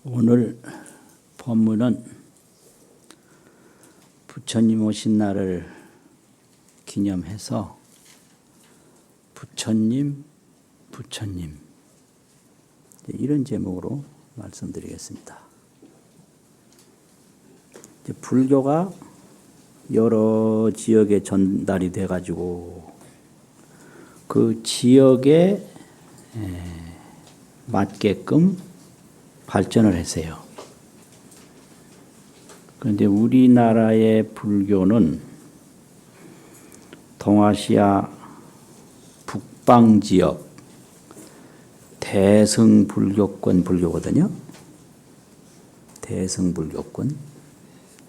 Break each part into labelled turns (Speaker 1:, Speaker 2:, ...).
Speaker 1: 오늘 법문은 부처님 오신 날을 기념해서 부처님 이런 제목으로 말씀드리겠습니다. 불교가 여러 지역에 전달이 돼가지고 그 지역에 맞게끔 발전을 했어요. 그런데 우리나라의 불교는 동아시아 북방 지역 대승불교권 불교거든요. 대승불교권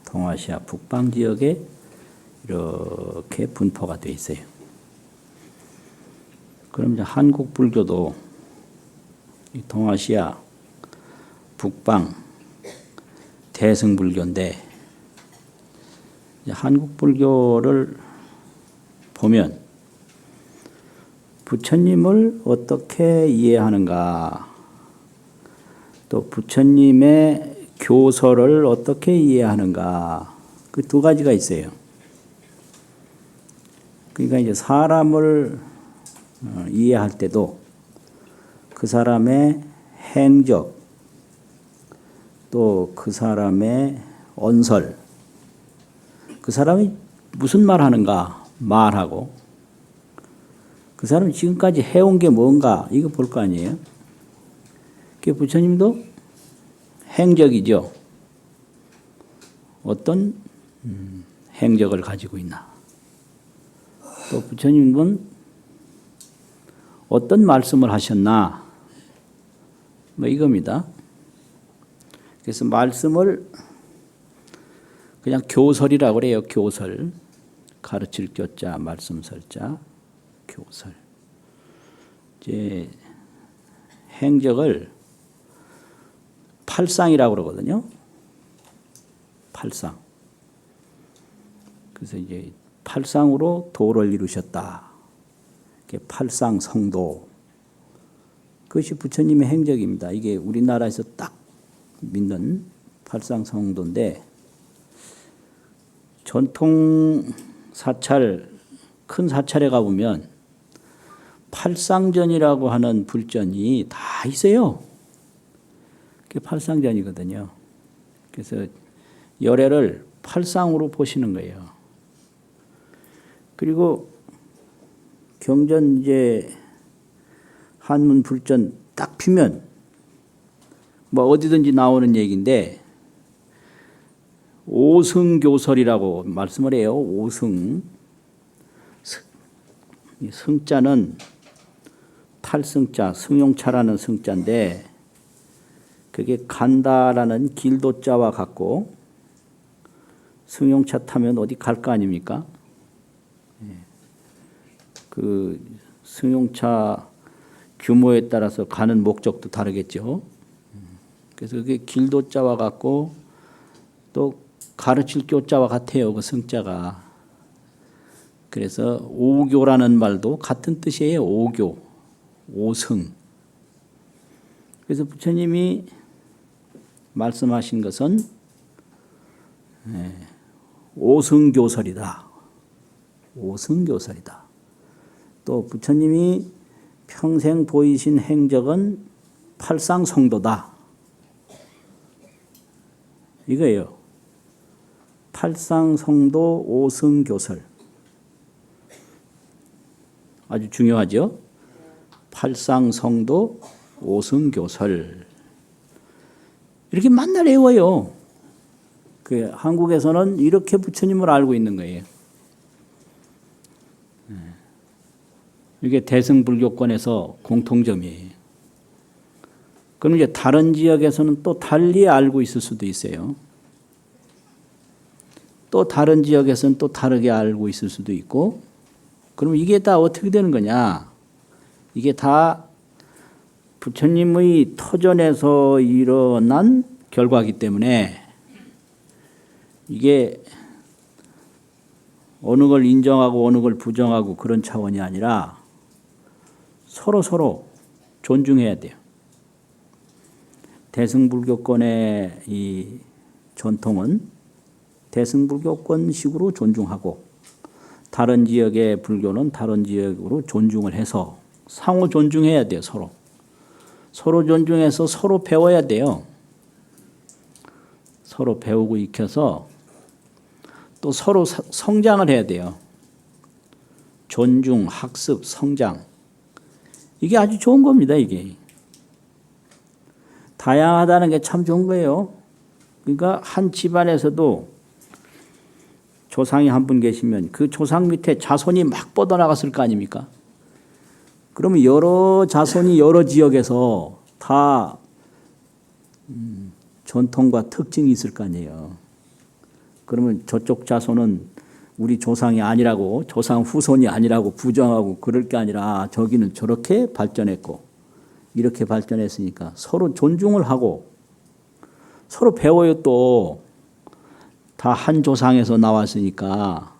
Speaker 1: 동아시아 북방 지역에 이렇게 분포가 되어 있어요. 그럼 이제 한국 불교도 동아시아 북방 대승불교인데 한국 불교를 보면 부처님을 어떻게 이해하는가, 또 부처님의 교설을 어떻게 이해하는가, 그 두 가지가 있어요. 그러니까 이제 사람을 이해할 때도 그 사람의 행적, 또 그 사람의 언설, 그 사람이 무슨 말 하는가 말하고, 그 사람이 지금까지 해온 게 뭔가 이거 볼 거 아니에요. 그 부처님도 행적이죠. 어떤 행적을 가지고 있나. 또 부처님은 어떤 말씀을 하셨나. 뭐 이겁니다. 그래서 말씀을 그냥 교설이라고 그래요. 교설. 가르칠 교자, 말씀설자, 교설. 이제 행적을 팔상이라고 그러거든요. 팔상. 그래서 이제 팔상으로 도를 이루셨다. 팔상 성도. 그것이 부처님의 행적입니다. 이게 우리나라에서 딱 믿는 팔상 성도인데, 전통 사찰, 큰 사찰에 가보면 팔상전이라고 하는 불전이 다 있어요. 그게 팔상전이거든요. 그래서 열애를 팔상으로 보시는 거예요. 그리고 경전 이제 한문 불전 딱 피면 뭐 어디든지 나오는 얘기인데, 오승교설이라고 말씀을 해요. 오승. 승자는 탈승자, 승용차라는 승자인데, 그게 간다라는 길도자와 같고, 승용차 타면 어디 갈 거 아닙니까? 그 승용차 규모에 따라서 가는 목적도 다르겠죠. 그래서 그게 길도자와 같고, 또 가르칠 교자와 같아요. 그 승자가. 그래서 오교라는 말도 같은 뜻이에요. 오교, 오승. 그래서 부처님이 말씀하신 것은 오승교설이다. 오승교설이다. 또 부처님이 평생 보이신 행적은 팔상성도다. 이거예요. 팔상성도 오승교설. 아주 중요하죠. 팔상성도 오승교설. 이렇게 만날 외워요. 그 한국에서는 이렇게 부처님을 알고 있는 거예요. 이게 대승불교권에서 공통점이에요. 그럼 이제 다른 지역에서는 또 달리 알고 있을 수도 있어요. 또 다른 지역에서는 또 다르게 알고 있을 수도 있고, 그럼 이게 다 어떻게 되는 거냐? 이게 다 부처님의 터전에서 일어난 결과이기 때문에 이게 어느 걸 인정하고 어느 걸 부정하고 그런 차원이 아니라 서로 존중해야 돼요. 대승불교권의 이 전통은 대승불교권식으로 존중하고 다른 지역의 불교는 다른 지역으로 존중을 해서 상호 존중해야 돼요. 서로. 서로 존중해서 서로 배워야 돼요. 서로 배우고 익혀서 또 서로 성장을 해야 돼요. 존중, 학습, 성장. 이게 아주 좋은 겁니다. 이게. 다양하다는 게 참 좋은 거예요. 그러니까 한 집안에서도 조상이 한 분 계시면 그 조상 밑에 자손이 막 뻗어나갔을 거 아닙니까? 그러면 여러 자손이 여러 지역에서 다 전통과 특징이 있을 거 아니에요. 그러면 저쪽 자손은 우리 조상이 아니라고, 조상 후손이 아니라고 부정하고 그럴 게 아니라 저기는 저렇게 발전했고 이렇게 발전했으니까 서로 존중을 하고 서로 배워요. 또 다 한 조상에서 나왔으니까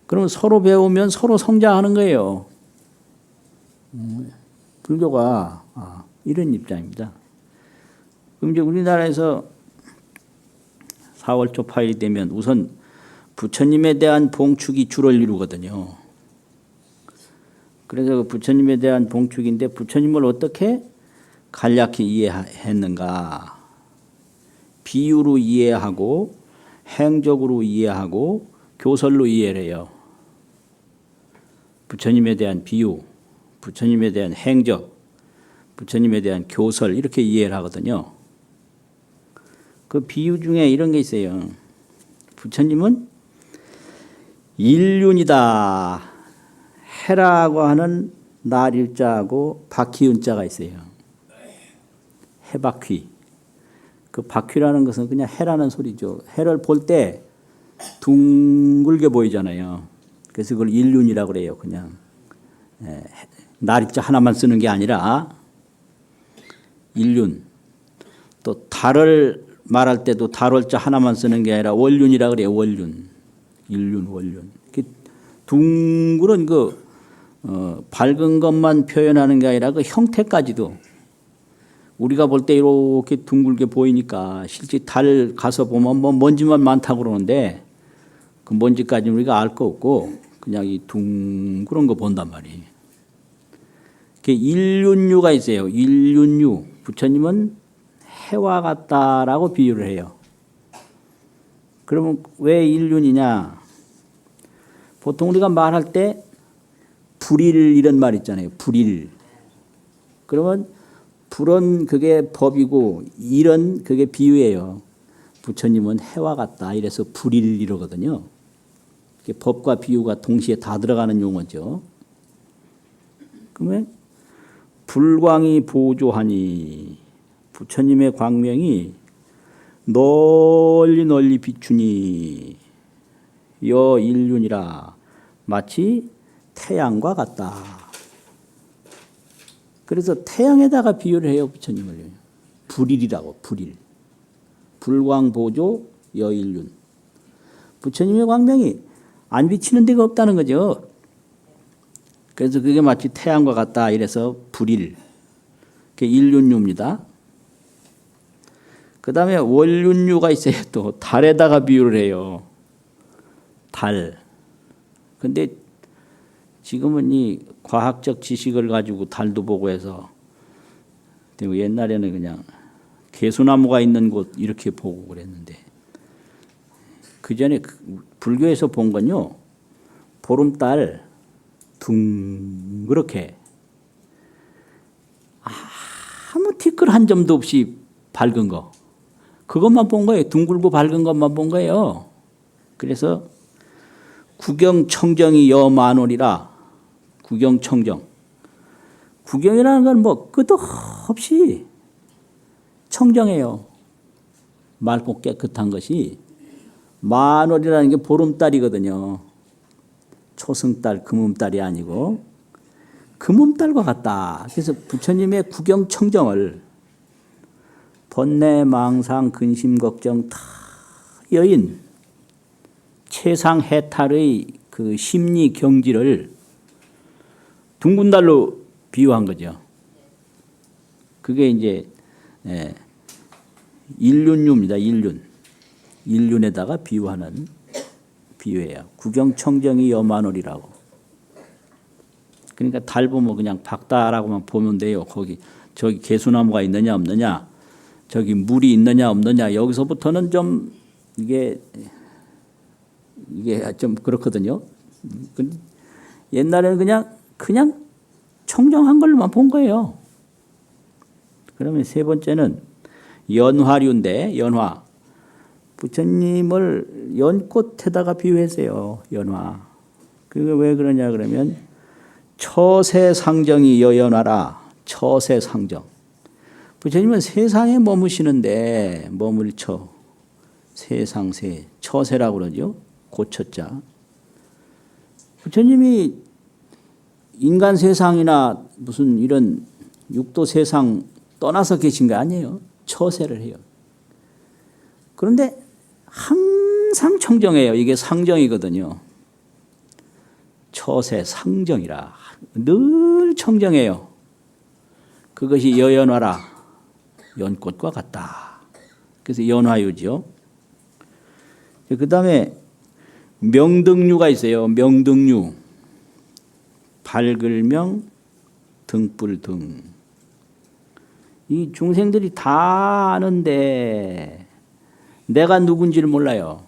Speaker 1: 그러면 서로 배우면 서로 성장하는 거예요. 불교가 이런 입장입니다. 그럼 이제 우리나라에서 4월 초파일이 되면 우선 부처님에 대한 봉축이 주를 이루거든요. 그래서 그 부처님에 대한 봉축인데 부처님을 어떻게 간략히 이해했는가? 비유로 이해하고 행적으로 이해하고 교설로 이해를 해요. 부처님에 대한 비유, 부처님에 대한 행적, 부처님에 대한 교설 이렇게 이해를 하거든요. 그 비유 중에 이런 게 있어요. 부처님은 일륜이다. 해라고 하는 날일자하고 바퀴운자가 있어요. 해바퀴. 그 바퀴라는 것은 그냥 해라는 소리죠. 해를 볼 때 둥글게 보이잖아요. 그래서 그걸 일륜이라고 그래요. 그냥 날일자 하나만 쓰는 게 아니라 일륜. 또 달을 말할 때도 달월자 하나만 쓰는 게 아니라 월륜이라고 그래요. 월륜. 일륜, 월륜. 둥그런 밝은 것만 표현하는 게 아니라 그 형태까지도 우리가 볼 때 이렇게 둥글게 보이니까 실제 달 가서 보면 뭐 먼지만 많다고 그러는데 그 먼지까지는 우리가 알 거 없고 그냥 이 둥그런 거 본단 말이에요. 일륜유가 있어요. 일륜유. 부처님은 해와 같다라고 비유를 해요. 그러면 왜 일륜이냐? 보통 우리가 말할 때 불일 이런 말 있잖아요. 불일. 그러면 불은 그게 법이고 일은 그게 비유예요. 부처님은 해와 같다. 이래서 불일 이러거든요. 법과 비유가 동시에 다 들어가는 용어죠. 그러면 불광이 보조하니 부처님의 광명이 널리 널리 비추니 여 일륜이라 마치 태양과 같다. 그래서 태양에다가 비유를 해요. 부처님을. 불일이라고. 불일. 불광보조 여일륜. 부처님의 광명이 안 비치는 데가 없다는 거죠. 그래서 그게 마치 태양과 같다. 이래서 불일. 그게 일륜유입니다. 그 다음에 월륜유가 있어요. 또 달에다가 비유를 해요. 달. 근데 지금은 이 과학적 지식을 가지고 달도 보고 해서 옛날에는 그냥 개수나무가 있는 곳 이렇게 보고 그랬는데 그 전에 불교에서 본 건요. 보름달 둥그렇게 아무 티끌 한 점도 없이 밝은 거 그것만 본 거예요. 둥글고 밝은 것만 본 거예요. 그래서 구경청정이 여만원이라 구경청정. 구경이라는 건 뭐 끝없이 청정해요. 맑고 깨끗한 것이 만월이라는 게 보름달이거든요. 초승달, 금음달이 아니고 금음달과 같다. 그래서 부처님의 구경청정을 번뇌, 망상, 근심, 걱정 다 여인 최상 해탈의 그 심리 경지를 둥근 달로 비유한 거죠. 그게 이제 예, 일륜유입니다. 일륜. 일륜에다가 비유하는 비유예요. 구경청정이 여만월이라고. 그러니까 달 보면 그냥 박다라고만 보면 돼요. 거기 저기 개수나무가 있느냐 없느냐, 저기 물이 있느냐 없느냐, 여기서부터는 좀 이게 좀 그렇거든요. 근데 옛날에는 그냥 청정한 걸로만 본 거예요. 그러면 세 번째는 연화류인데, 연화. 부처님을 연꽃에다가 비유했어요. 연화. 그게 왜 그러냐 그러면 처세상정이 여연화라. 처세상정. 부처님은 세상에 머무시는데, 머물처. 세상세. 처세라고 그러죠. 고처자. 부처님이 인간 세상이나 무슨 이런 육도 세상 떠나서 계신 거 아니에요. 처세를 해요. 그런데 항상 청정해요. 이게 상정이거든요. 처세 상정이라. 늘 청정해요. 그것이 여연화라. 연꽃과 같다. 그래서 연화유죠. 그 다음에 명등류가 있어요. 명등류. 밝을명, 등불등. 이 중생들이 다 아는데 내가 누군지를 몰라요.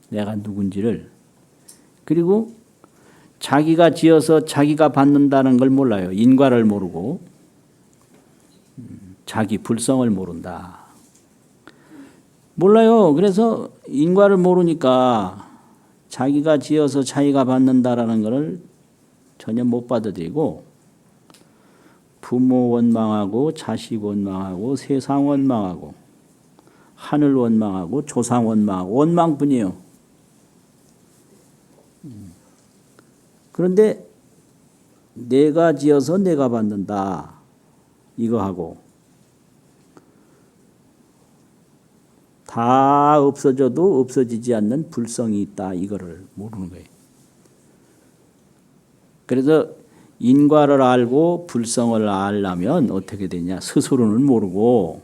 Speaker 1: 내가 누군지를. 그리고 자기가 지어서 자기가 받는다는 걸 몰라요. 인과를 모르고 자기 불성을 모른다. 몰라요. 그래서 인과를 모르니까 자기가 지어서 자기가 받는다라는 것을 전혀 못 받아들이고 부모 원망하고 자식 원망하고 세상 원망하고 하늘 원망하고 조상 원망하고 원망뿐이에요. 그런데 내가 지어서 내가 받는다 이거 하고 다 없어져도 없어지지 않는 불성이 있다 이거를 모르는 거예요. 그래서 인과를 알고 불성을 알려면 어떻게 되냐. 스스로는 모르고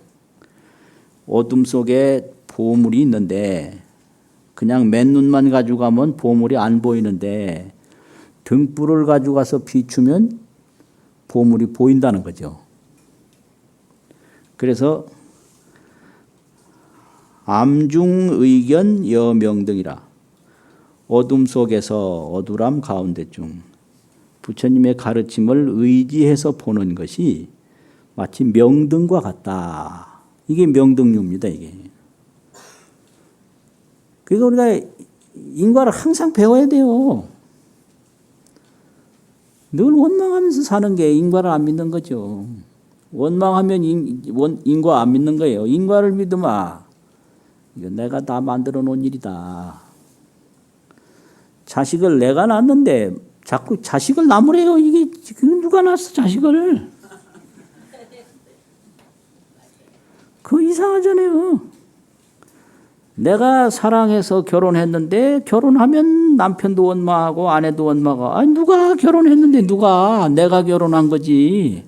Speaker 1: 어둠 속에 보물이 있는데 그냥 맨눈만 가지고 가면 보물이 안 보이는데 등불을 가지고 가서 비추면 보물이 보인다는 거죠. 그래서 암중의견 여명등이라. 어둠 속에서 어두람 가운데 중 부처님의 가르침을 의지해서 보는 것이 마치 명등과 같다. 이게 명등류입니다. 이게. 그러니까 우리가 인과를 항상 배워야 돼요. 늘 원망하면서 사는 게 인과를 안 믿는 거죠. 원망하면 인과 안 믿는 거예요. 인과를 믿으마. 이건 내가 다 만들어 놓은 일이다. 자식을 내가 낳았는데 자꾸 자식을 낳으래요. 이게 누가 낳았어 자식을. 그거 이상하잖아요. 내가 사랑해서 결혼했는데 결혼하면 남편도 원망하고 아내도 원망하고. 아니 누가 결혼했는데 누가. 내가 결혼한 거지.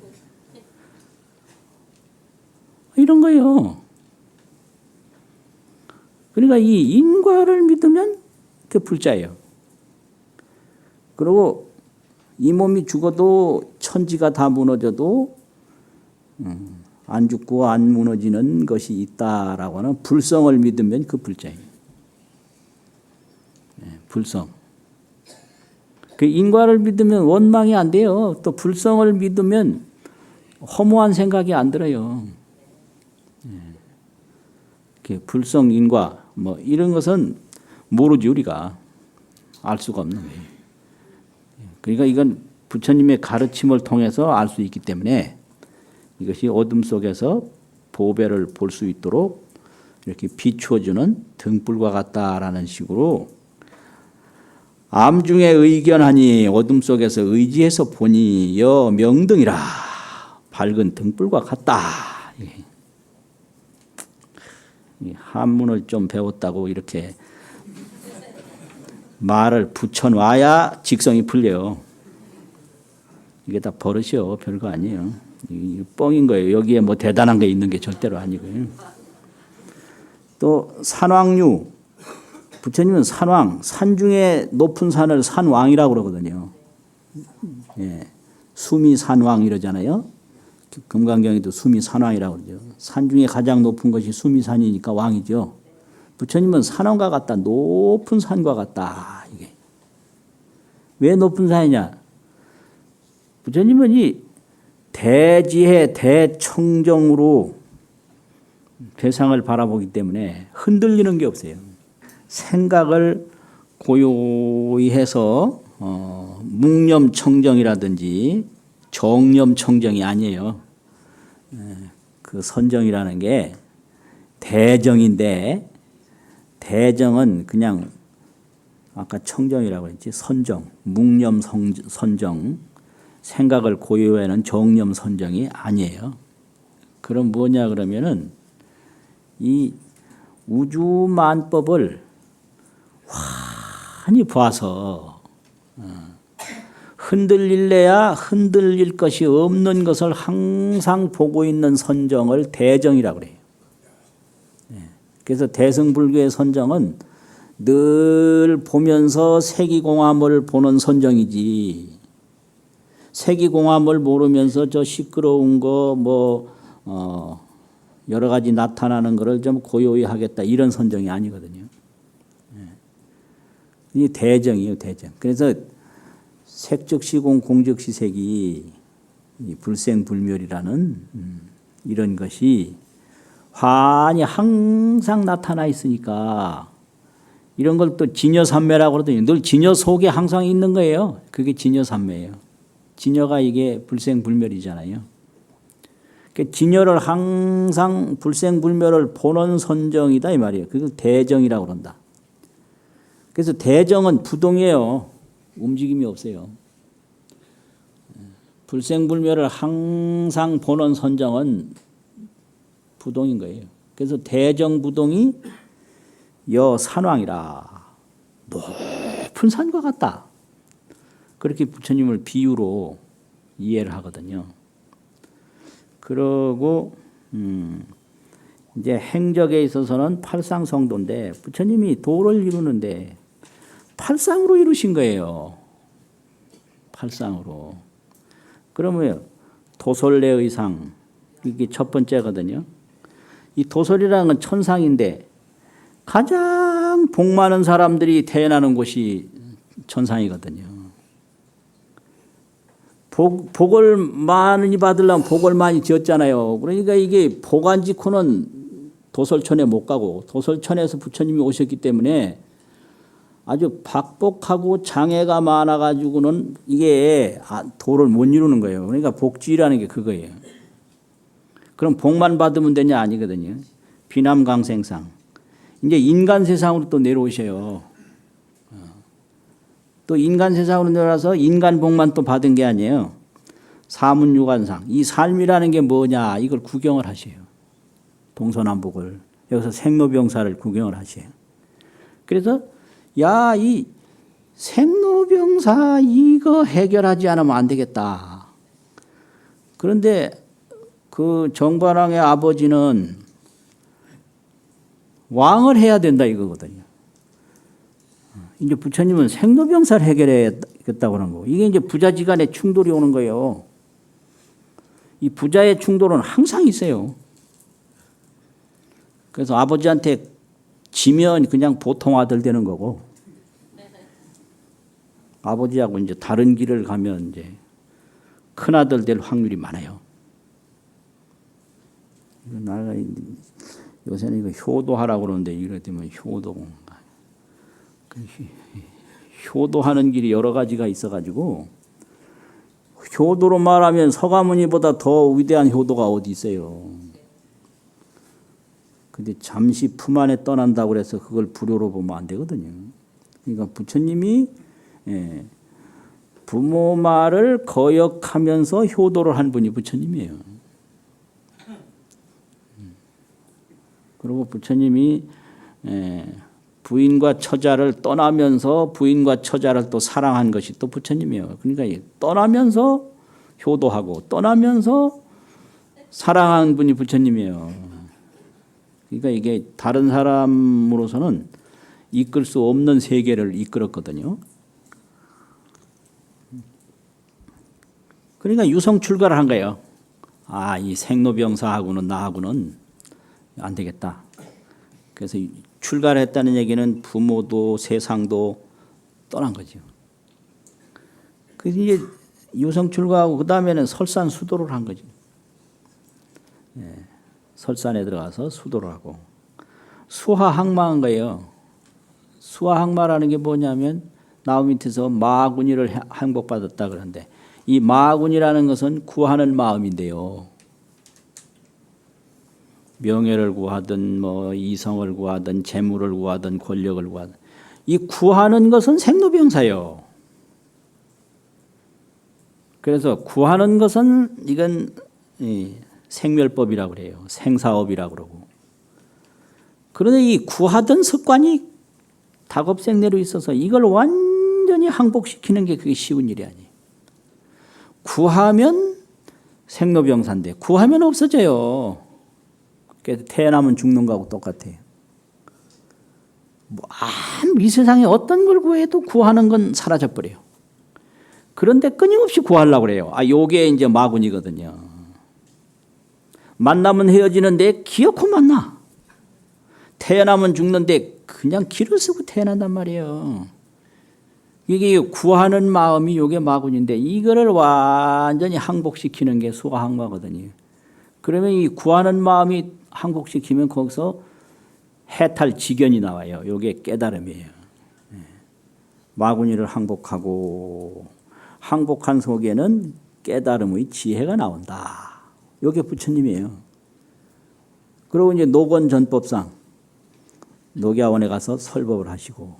Speaker 1: 이런 거예요. 그러니까 이 인과를 믿으면 그 불자예요. 그리고 이 몸이 죽어도 천지가 다 무너져도 안 죽고 안 무너지는 것이 있다라고 하는 불성을 믿으면 그 불자예요. 불성. 그 인과를 믿으면 원망이 안 돼요. 또 불성을 믿으면 허무한 생각이 안 들어요. 불성, 인과 뭐 이런 것은 모르지 우리가. 알 수가 없는 거예요. 그러니까 이건 부처님의 가르침을 통해서 알 수 있기 때문에 이것이 어둠 속에서 보배를 볼 수 있도록 이렇게 비추어주는 등불과 같다라는 식으로 암중에 의견하니 어둠 속에서 의지해서 보니 여 명등이라 밝은 등불과 같다. 한문을 좀 배웠다고 이렇게 말을 붙여놔야 직성이 풀려요. 이게 다 버릇이요. 별거 아니에요. 이 뻥인 거예요. 여기에 뭐 대단한 게 있는 게 절대로 아니고요. 또 산왕류, 부처님은 산왕, 산 중에 높은 산을 산왕이라고 그러거든요. 예, 수미산왕 이러잖아요. 금강경에도 수미산왕이라고 그러죠. 산 중에 가장 높은 것이 수미산이니까 왕이죠. 부처님은 산왕과 같다, 높은 산과 같다. 이게 왜 높은 산이냐? 부처님은 이 대지혜 대청정으로 세상을 바라보기 때문에 흔들리는 게 없어요. 생각을 고요히 해서 묵념청정이라든지 정념청정이 아니에요. 그 선정이라는 게 대정인데, 대정은 그냥 아까 청정이라고 했지, 선정, 묵념 선정, 생각을 고요해하는 정념 선정이 아니에요. 그럼 뭐냐 그러면은 이 우주만법을 환히 봐서 흔들릴래야 흔들릴 것이 없는 것을 항상 보고 있는 선정을 대정이라고 그래요. 그래서 대승불교의 선정은 늘 보면서 세기공함을 보는 선정이지, 세기공함을 모르면서 저 시끄러운 거 여러 가지 나타나는 것을 좀 고요히 하겠다 이런 선정이 아니거든요. 이 대정이에요, 대정. 그래서 색즉시공 공즉시색이 불생불멸이라는 이런 것이 환히 항상 나타나 있으니까 이런 걸 또 진여삼매라고 그러더니 늘 진여 속에 항상 있는 거예요. 그게 진여삼매예요. 진여가 이게 불생불멸이잖아요. 진여를 항상 불생불멸을 보는 선정이다 이 말이에요. 그걸 대정이라고 그런다. 그래서 대정은 부동이에요. 움직임이 없어요. 불생불멸을 항상 보는 선정은 부동인 거예요. 그래서 대정부동이 여산왕이라, 높은 산과 같다. 그렇게 부처님을 비유로 이해를 하거든요. 그러고 이제 행적에 있어서는 팔상성도인데 부처님이 도를 이루는데 팔상으로 이루신 거예요. 팔상으로. 그러면 도솔례의상, 이게 첫 번째거든요. 이 도솔이라는 건 천상인데 가장 복 많은 사람들이 태어나는 곳이 천상이거든요. 복을 많이 받으려면 복을 많이 지었잖아요. 그러니까 이게 복 안 짓고는 도솔천에 못 가고, 도솔천에서 부처님이 오셨기 때문에 아주 박복하고 장애가 많아가지고는 이게 도를 못 이루는 거예요. 그러니까 복지라는 게 그거예요. 그럼 복만 받으면 되냐? 아니거든요. 비남강생상. 이제 인간 세상으로 또 내려오셔요. 또 인간 세상으로 내려와서 인간 복만 또 받은 게 아니에요. 사문유관상. 이 삶이라는 게 뭐냐? 이걸 구경을 하셔요. 동서남북을. 여기서 생로병사를 구경을 하셔요. 그래서 야, 이 생로병사 이거 해결하지 않으면 안 되겠다. 그런데 그 정관왕의 아버지는 왕을 해야 된다 이거거든요. 이제 부처님은 생로병사를 해결해야겠다고 하는 거고, 이게 이제 부자지간에 충돌이 오는 거예요. 이 부자의 충돌은 항상 있어요. 그래서 아버지한테 지면 그냥 보통 아들 되는 거고, 아버지하고 이제 다른 길을 가면 이제 큰 아들 될 확률이 많아요. 나가 요새는 이거 효도하라고 그러는데 이래 되면 효도하는 길이 여러 가지가 있어가지고, 효도로 말하면 서가모니보다 더 위대한 효도가 어디 있어요. 근데 잠시 품 안에 떠난다고 그래서 그걸 불효로 보면 안 되거든요. 그러니까 부처님이 부모 말을 거역하면서 효도를 한 분이 부처님이에요. 그리고 부처님이 부인과 처자를 떠나면서 부인과 처자를 또 사랑한 것이 또 부처님이에요. 그러니까 떠나면서 효도하고 떠나면서 사랑하는 분이 부처님이에요. 그러니까 이게 다른 사람으로서는 이끌 수 없는 세계를 이끌었거든요. 그러니까 유성 출가를 한 거예요. 아, 이 생로병사하고는 나하고는 안 되겠다. 그래서 출가를 했다는 얘기는 부모도 세상도 떠난 거죠. 그래서 이제 유성 출가하고 그 다음에는 설산 수도를 한 거죠. 예, 설산에 들어가서 수도를 하고 수하항마한 거예요. 수하항마라는 게 뭐냐면 나무 밑에서 마구니를 행복받았다 그러는데 이 마구니라는 것은 구하는 마음인데요. 명예를 구하든 뭐 이성을 구하든 재물을 구하든 권력을 구하든 이 구하는 것은 생로병사예요. 그래서 구하는 것은 이건 생멸법이라고 그래요. 생사업이라고 그러고. 그런데 이 구하던 습관이 다급생내로 있어서 이걸 완전히 항복시키는 게 그게 쉬운 일이 아니에요. 구하면 생로병사인데 구하면 없어져요. 태어나면 죽는 거하고 똑같아요. 이 세상에 어떤 걸 구해도 구하는 건 사라져 버려요. 그런데 끊임없이 구하려고 그래요. 요게 이제 마군이거든요. 만나면 헤어지는데 기어코 만나. 태어나면 죽는데 그냥 길을 쓰고 태어난단 말이에요. 이게 구하는 마음이 요게 마군인데 이거를 완전히 항복시키는 게 수하항마거든요. 그러면 이 구하는 마음이 항복시키면 거기서 해탈 지견이 나와요. 요게 깨달음이에요. 마구니를 항복하고 항복한 속에는 깨달음의 지혜가 나온다. 요게 부처님이에요. 그리고 이제 녹원전법상 녹야원에 가서 설법을 하시고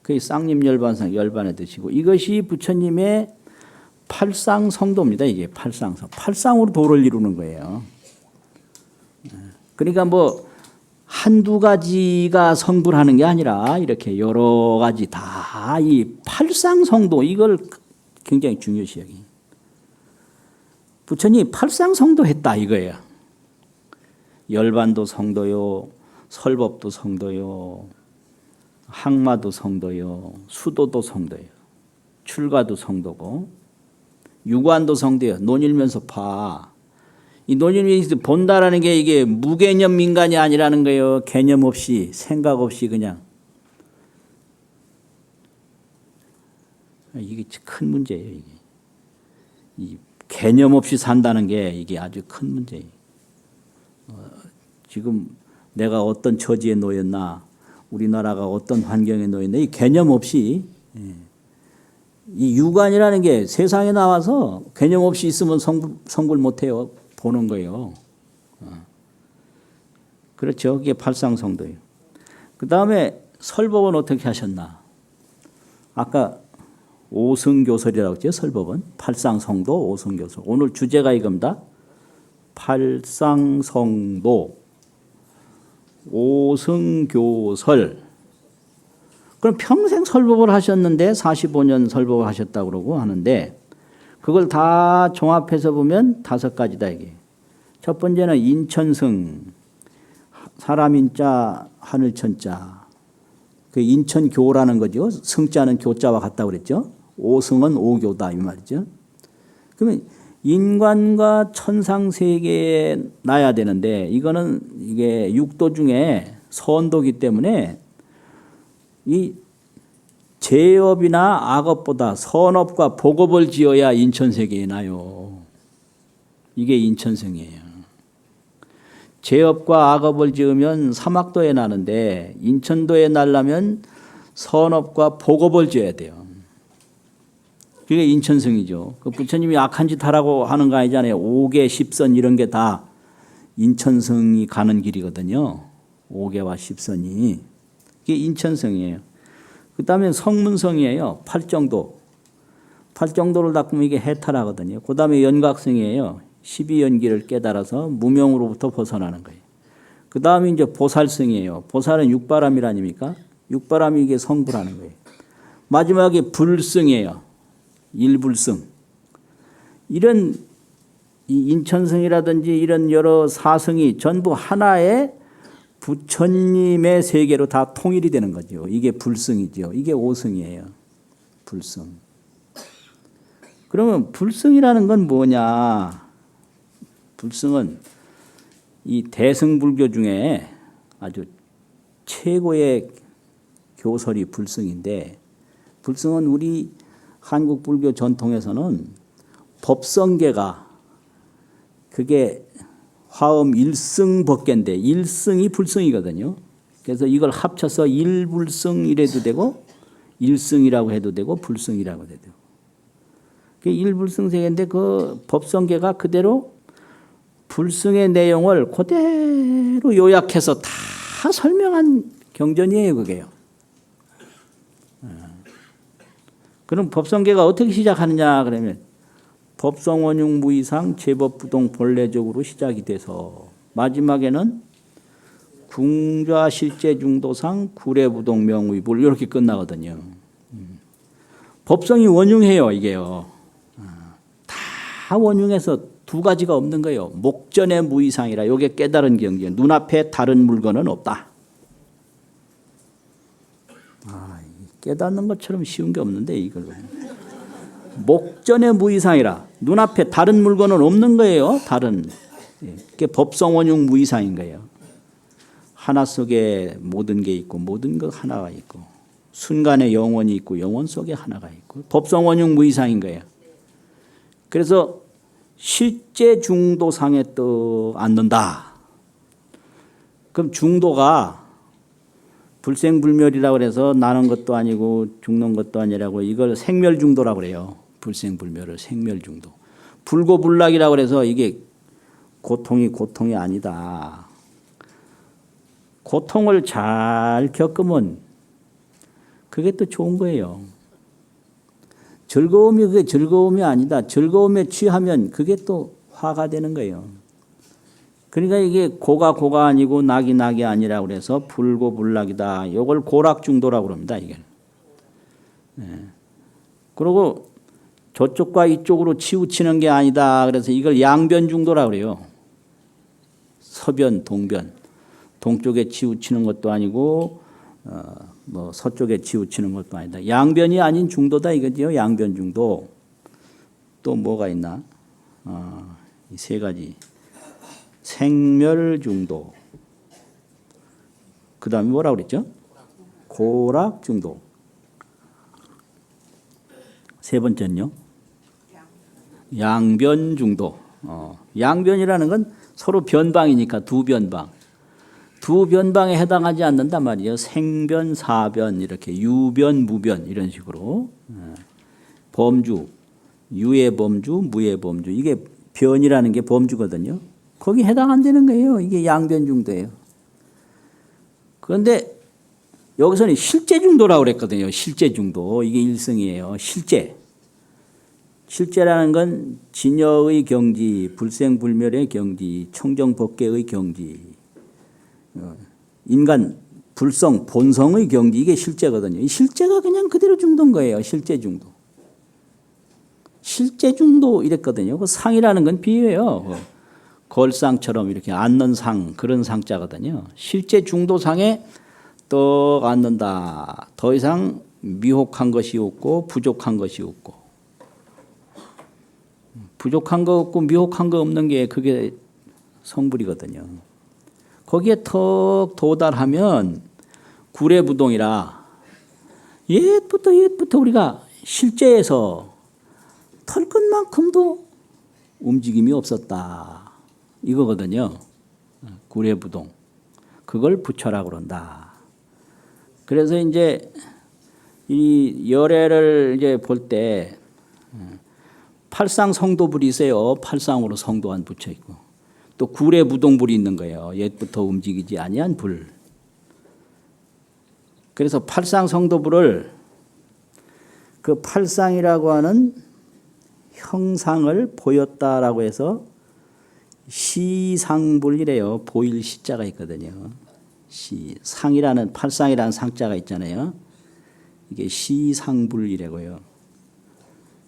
Speaker 1: 그 쌍림열반상 열반에 드시고 이것이 부처님의 팔상성도입니다. 이게 팔상성. 팔상으로 도를 이루는 거예요. 그러니까 뭐 한두 가지가 성불하는 게 아니라 이렇게 여러 가지 다 이 팔상성도 이걸 굉장히 중요시 여기. 부처님 팔상성도 했다 이거예요. 열반도 성도요, 설법도 성도요, 항마도 성도요, 수도도 성도요, 출가도 성도고 유관도 성도요. 논일면서 파. 이 논일면서 본다라는 게 이게 무개념 인간이 아니라는 거예요. 개념 없이 생각 없이 그냥. 이게 큰 문제예요. 이게. 이 개념 없이 산다는 게 이게 아주 큰 문제예요. 지금 내가 어떤 처지에 놓였나, 우리나라가 어떤 환경에 놓였나, 이 개념 없이 이 유관이라는 게 세상에 나와서 개념 없이 있으면 성불 못해요. 보는 거예요. 그렇죠. 그게 팔상성도예요. 그 다음에 설법은 어떻게 하셨나? 아까 오승교설이라고 했죠. 설법은 팔상성도 오승교설. 오늘 주제가 이겁니다. 팔상성도 오승교설. 그럼 평생 설법을 하셨는데 45년 설법을 하셨다고 그러고 하는데 그걸 다 종합해서 보면 5가지다 이게. 첫 번째는 인천승, 사람 인자, 하늘천자. 그 인천교라는 거죠. 승자는 교자와 같다고 그랬죠. 오승은 오교다 이 말이죠. 그러면 인간과 천상 세계에 나야 되는데 이거는 이게 육도 중에 선도기 때문에 이 제업이나 악업보다 선업과 복업을 지어야 인천세계에 나요. 이게 인천성이에요. 제업과 악업을 지으면 사막도에 나는데 인천도에 나려면 선업과 복업을 지어야 돼요. 그게 인천성이죠. 그 부처님이 악한 짓 하라고 하는 거 아니잖아요. 5계 10선 이런 게 다 인천성이 가는 길이거든요. 5계와 10선이. 그게 인천성이에요. 그 다음에 성문성이에요. 팔정도. 팔정도를 닦으면 이게 해탈하거든요. 그 다음에 연각성이에요. 12연기를 깨달아서 무명으로부터 벗어나는 거예요. 그 다음에 이제 보살성이에요. 보살은 육바람일 아닙니까? 육바람이 이게 성불하는 거예요. 마지막에 불성이에요. 일불성. 이런 이 인천성이라든지 이런 여러 사성이 전부 하나의 부처님의 세계로 다 통일이 되는 거죠. 이게 불성이죠. 이게 오성이에요. 불성. 그러면 불성이라는 건 뭐냐? 불성은 이 대승불교 중에 아주 최고의 교설이 불성인데, 불성은 우리 한국 불교 전통에서는 법성계가 그게 화엄 일승법계인데 일승이 불성이거든요. 그래서 이걸 합쳐서 일불성 이래도 되고 일승이라고 해도 되고 불성이라고 해도 되고. 일불성세계인데 그 법성계가 그대로 불성의 내용을 그대로 요약해서 다 설명한 경전이에요, 그게요. 그럼 법성계가 어떻게 시작하느냐 그러면 법성원용 무이상 제법부동 본래적으로 시작이 돼서 마지막에는 궁좌 실제중도상 구례부동 명의불 이렇게 끝나거든요. 법성이 원흉해요, 이게요. 다 원흉해서 두 가지가 없는 거예요. 목전의 무이상이라 이게 깨달은 경지. 눈앞에 다른 물건은 없다. 깨닫는 것처럼 쉬운 게 없는데 이걸로. 목전의 무이상이라 눈앞에 다른 물건은 없는 거예요. 다른. 그게 법성원용 무이상인 거예요. 하나 속에 모든 게 있고 모든 것 하나가 있고 순간에 영원이 있고 영원 속에 하나가 있고 법성원용 무이상인 거예요. 그래서 실제 중도상에 떠 앉는다. 그럼 중도가 불생불멸이라고 해서 나는 것도 아니고 죽는 것도 아니라고 이걸 생멸중도라고 그래요. 불생불멸을 생멸중도. 불고불락이라고 해서 이게 고통이 아니다. 고통을 잘 겪으면 그게 또 좋은 거예요. 즐거움이 그게 즐거움이 아니다. 즐거움에 취하면 그게 또 화가 되는 거예요. 그러니까 이게 고가 아니고 낙이 아니라고 그래서 불고불락이다. 이걸 고락중도라고 그럽니다. 이게. 그리고 저쪽과 이쪽으로 치우치는 게 아니다. 그래서 이걸 양변중도라고 그래요. 서변, 동변. 동쪽에 치우치는 것도 아니고 뭐 서쪽에 치우치는 것도 아니다. 양변이 아닌 중도다 이거죠. 양변중도. 또 뭐가 있나? 이 세 가지. 생멸중도. 그 다음에 뭐라고 그랬죠? 고락중도. 세 번째는요? 양변중도. 양변이라는 건 서로 변방이니까 두 변방. 두 변방에 해당하지 않는단 말이에요. 생변, 사변 이렇게 유변, 무변 이런 식으로. 범주, 유의 범주, 무의 범주. 이게 변이라는 게 범주거든요. 거기 해당 안 되는 거예요. 이게 양변중도예요. 그런데 여기서는 실제중도라고 그랬거든요. 실제중도. 이게 일성이에요. 실제. 실제라는 건 진여의 경지, 불생불멸의 경지, 청정법계의 경지, 인간 불성, 본성의 경지 이게 실제거든요. 이 실제가 그냥 그대로 중도인 거예요. 실제중도. 실제중도 이랬거든요. 그 상이라는 건 비유예요. 걸상처럼 이렇게 앉는 상 그런 상자거든요. 실제 중도상에 떡 앉는다. 더 이상 미혹한 것이 없고 부족한 것이 없고 부족한 거 없고 미혹한 거 없는 게 그게 성불이거든요. 거기에 턱 도달하면 구례부동이라 옛부터 우리가 실제에서 털끝만큼도 움직임이 없었다. 이거거든요. 구례부동. 그걸 부처라고 그런다. 그래서 이제 이 열애를 이제 볼 때 팔상 성도불이 있어요. 팔상으로 성도한 부처 있고 또 구례부동불이 있는 거예요. 옛부터 움직이지 아니한 불. 그래서 팔상 성도불을 그 팔상이라고 하는 형상을 보였다라고 해서 시상불이래요. 보일 시자가 있거든요. 상이라는 팔상이라는 상자가 있잖아요. 이게 시상불이라고요.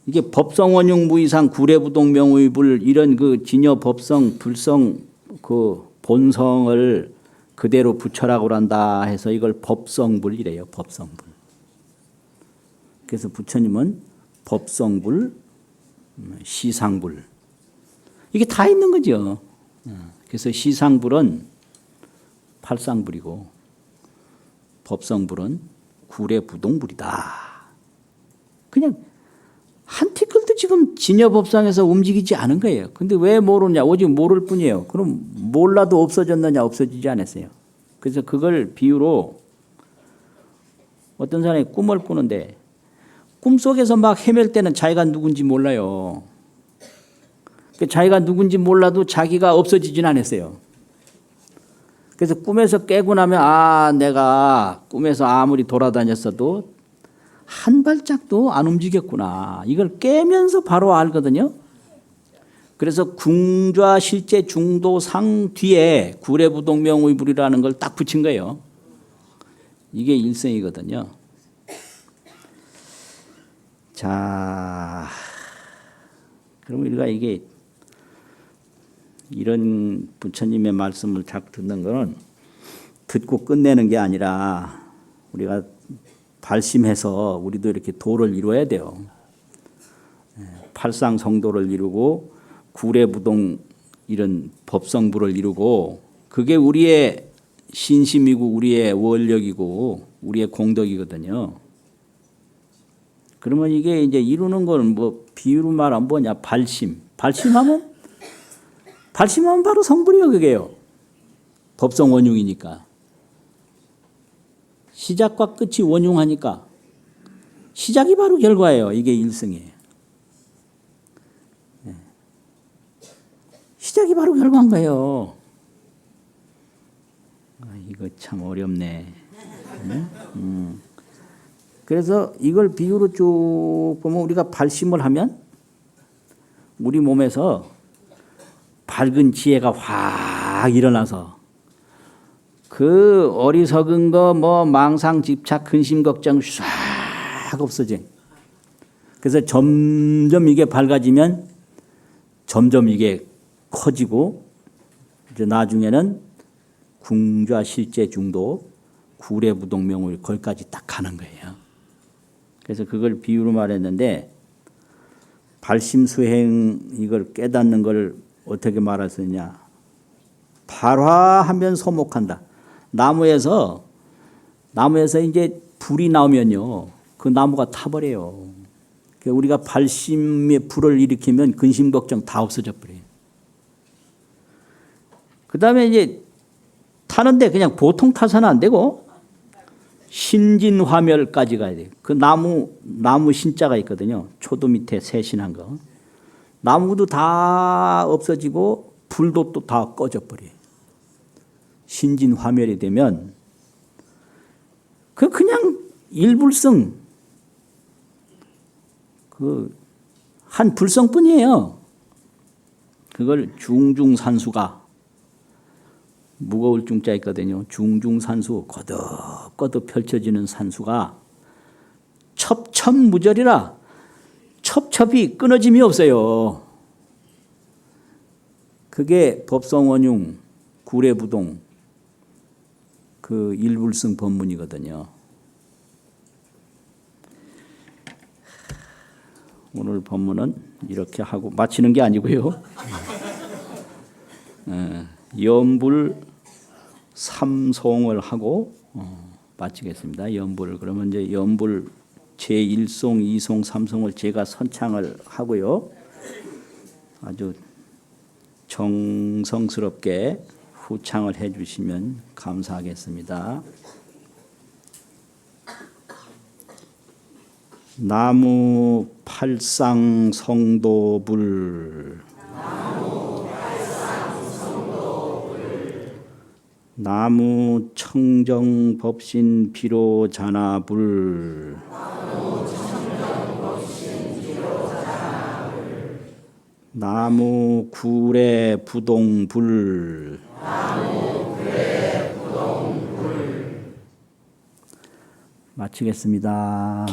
Speaker 1: 이게 법성 원흉 무이상 구례부동 명의불 이런 그 진여 법성 불성 그 본성을 그대로 부처라고 한다 해서 이걸 법성불이래요. 법성불. 그래서 부처님은 법성불, 시상불 이게 다 있는 거죠. 그래서 시상불은 팔상불이고 법성불은 구례부동불이다. 그냥 한 티끌도 지금 진여법상에서 움직이지 않은 거예요. 근데 왜 모르냐? 오직 모를 뿐이에요. 그럼 몰라도 없어졌느냐? 없어지지 않았어요. 그래서 그걸 비유로 어떤 사람이 꿈을 꾸는데 꿈속에서 막 헤맬 때는 자기가 누군지 몰라요. 자기가 누군지 몰라도 자기가 없어지진 않았어요. 그래서 꿈에서 깨고 나면 내가 꿈에서 아무리 돌아다녔어도 한 발짝도 안 움직였구나. 이걸 깨면서 바로 알거든요. 그래서 궁좌 실제 중도 상 뒤에 구례부동명의불이라는 걸 딱 붙인 거예요. 이게 일성이거든요. 자, 그럼 우리가 이게 이런 부처님의 말씀을 자꾸 듣는 거는 듣고 끝내는 게 아니라 우리가 발심해서 우리도 이렇게 도를 이루어야 돼요. 팔상성도를 이루고 구례부동 이런 법성부를 이루고 그게 우리의 신심이고 우리의 원력이고 우리의 공덕이거든요. 그러면 이게 이제 이루는 건 뭐 비유로 말하면 뭐냐? 발심. 발심하면 바로 성불이요, 그게요. 법성 원흉이니까. 시작과 끝이 원흉하니까 시작이 바로 결과예요. 이게 일성이에요. 시작이 바로 결과인 거예요. 이거 참 어렵네. 그래서 이걸 비유로 쭉 보면 우리가 발심을 하면 우리 몸에서 밝은 지혜가 확 일어나서 그 어리석은 거 뭐 망상 집착 근심 걱정 싹 없어져. 그래서 점점 이게 밝아지면 점점 이게 커지고 이제 나중에는 궁좌 실제 중도 구례부동명을 거기까지 딱 가는 거예요. 그래서 그걸 비유로 말했는데 발심수행 이걸 깨닫는 걸 어떻게 말할 수 있냐? 발화하면 소목한다. 나무에서 이제 불이 나오면요, 그 나무가 타버려요. 우리가 발심의 불을 일으키면 근심 걱정 다 없어져 버려요. 그 다음에 이제 타는데 그냥 보통 타서는 안 되고 신진화멸까지 가야 돼요. 그 나무 신자가 있거든요. 초도 밑에 세신한 거. 나무도 다 없어지고 불도 또 다 꺼져 버려요. 신진화멸이 되면 그냥 일불성 한 불성뿐이에요. 그걸 중중산수가 무거울 중자 있거든요. 중중산수 거듭거듭 펼쳐지는 산수가 첩첩무절이라 첩첩이 끊어짐이 없어요. 그게 법성원흉 구례부동 그 일불성 법문이거든요. 오늘 법문은 이렇게 하고 마치는 게 아니고요. 연불 3송을 하고 마치겠습니다. 연불 그러면 이제 연불 제1송, 2송, 3송을 제가 선창을 하고요. 아주 정성스럽게 후창을 해 주시면 감사하겠습니다. 나무 팔상 성도불 나무 청정 법신 비로 자나불 나무 구례 부동불 마치겠습니다.